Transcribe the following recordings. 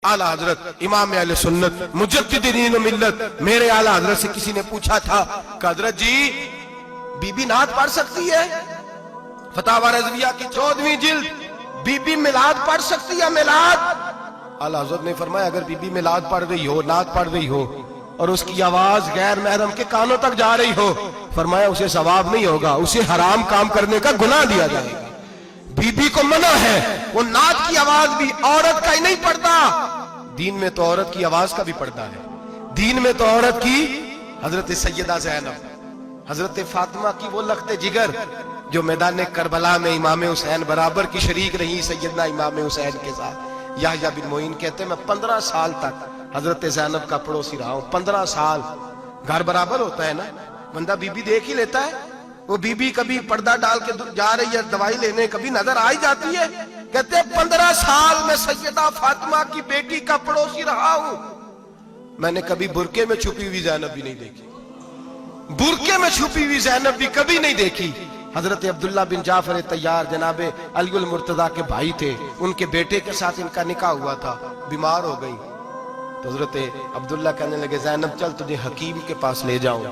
आला हजरत इमाम अहले सुन्नत मुजद्दिद दीन व मिल्लत मेरे आला हजरत से किसी ने पूछा था कि हजरत जी बीबी नात पढ़ सकती है? फतावा रज़विया की 14वीं जिल्द, बीबी मिलाद पढ़ सकती है? मिलाद आला हजरत ने फरमाया अगर बीबी मिलाद पढ़ रही हो, नात पढ़ रही हो और उसकी आवाज गैर महरम के कानों तक जा रही हो, फरमाया उसे सवाब नहीं होगा, उसे हराम काम करने का गुनाह दिया जाएगा। बीबी को मना है, वो नात की आवाज भी औरत का ही नहीं पढ़ता, दीन में तो औरत की आवाज का भी पढ़ता है। दीन में तो औरत की हजरत सैयदा ज़ैनब, हजरत फातिमा की वो लख्ते जिगर जो मैदान करबला में इमाम हुसैन बराबर की शरीक रही सैयदना इमाम हुसैन के साथ। याह्या बिन मोइन कहते हैं मैं 15 साल तक हजरत ज़ैनब का पड़ोसी रहा हूं। 15 साल, घर बराबर होता है ना, बंदा बीबी देख ही लेता है। वो बीबी कभी पर्दा डाल के जा रही है दवाई लेने, कभी नजर आ ही जाती है। कहते हैं 15 साल में सैयदा फातिमा की बेटी का पड़ोसी रहा हूं, मैंने कभी बुरके में छुपी हुई ज़ैनब भी नहीं देखी, बुरके में छुपी हुई ज़ैनब भी कभी नहीं देखी। हजरत अब्दुल्ला बिन जाफर तैयार जनाबे अलीउल मुर्तजा के भाई थे, उनके बेटे के साथ इनका निकाह हुआ था, बीमार हो गई तो हजरत अब्दुल्ला कहने लगे ज़ैनब चल तुझे हकीम के पास ले जाऊं,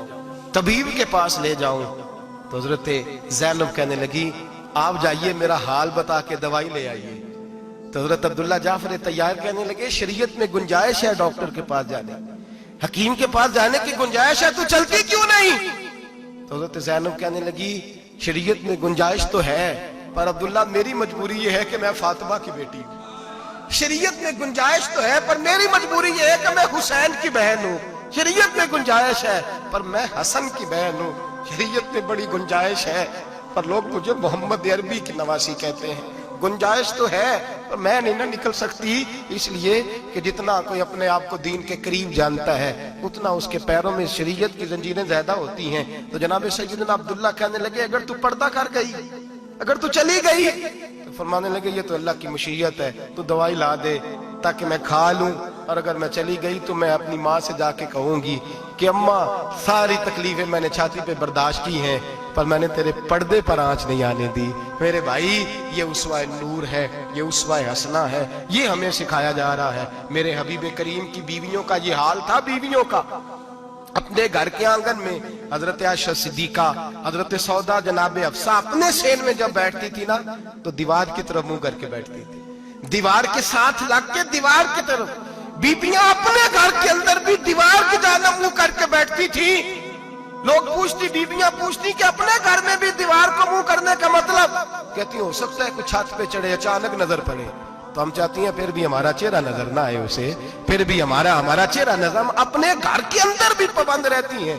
तबीब के पास ले जाऊं। तो हजरत ज़ैनब कहने लगी आप जाइए मेरा हाल बता के दवाई ले आइए। तो हजरत अब्दुल्ला जाफर तैयार कहने लगे शरीयत में गुंजाइश है डॉक्टर के पास जाने, हकीम के पास जाने की गुंजाइश है, तू चलती क्यों नहीं? तो हजरत ज़ैनब कहने लगी शरीयत में गुंजाइश तो है पर अब्दुल्ला मेरी मजबूरी ये है कि मैं फातिमा की बेटी हूं। शरीयत में गुंजाइश तो है पर मेरी मजबूरी ये है कि मैं हुसैन की बहन हूं। शरीयत में गुंजाइश है पर मैं हसन की बहन हूं। शरीयत में बड़ी गुंजाइश है पर लोग मुझे मोहम्मद अरबी की नवासी कहते हैं। गुंजाइश तो है पर मैं नहीं ना निकल सकती, इसलिए कि जितना कोई अपने आप को दीन के करीब जानता है उतना उसके पैरों में शरीयत की जंजीरें ज्यादा होती हैं। तो जनाब सैयदना अब्दुल्ला कहने लगे अगर तू पर्दा कर गई, अगर तू चली गई, तो फरमाने लगे ये तो अल्लाह की मशीयत है, तू दवाई ला दे ताकि मैं खा लूं, और अगर मैं चली गई तो मैं अपनी माँ से जाके कहूंगी कि अम्मा सारी तकलीफें मैंने छाती पे बर्दाश्त की हैं पर मैंने तेरे पर्दे पर आंच नहीं आने दी। मेरे भाई ये उसवा नूर है, ये उसवा हसना है, ये हमें सिखाया जा रहा है। मेरे हबीब करीम की बीवियों का ये हाल था, बीवियों का अपने घर के आंगन में हजरत आयशा सिद्दीका, हजरत सौदा जनाबे अफसा अपने सेन में जब बैठती थी ना तो दीवार की तरफ मुंह करके बैठती थी, दीवार के साथ लग के दीवार की तरफ। बीबियां अपने घर के अंदर भी दीवार की जानब मुंह करके बैठती थी। लोग पूछती, बीबियां पूछती कि अपने घर में भी दीवार को मुंह करने का मतलब? कहती हो सकता है कुछ छत पे चढ़े अचानक नजर पड़े तो हम चाहती हैं फिर भी हमारा चेहरा नजर ना आए उसे, फिर भी हमारा चेहरा नजर, हम अपने घर के अंदर भी पाबंद रहती हैं।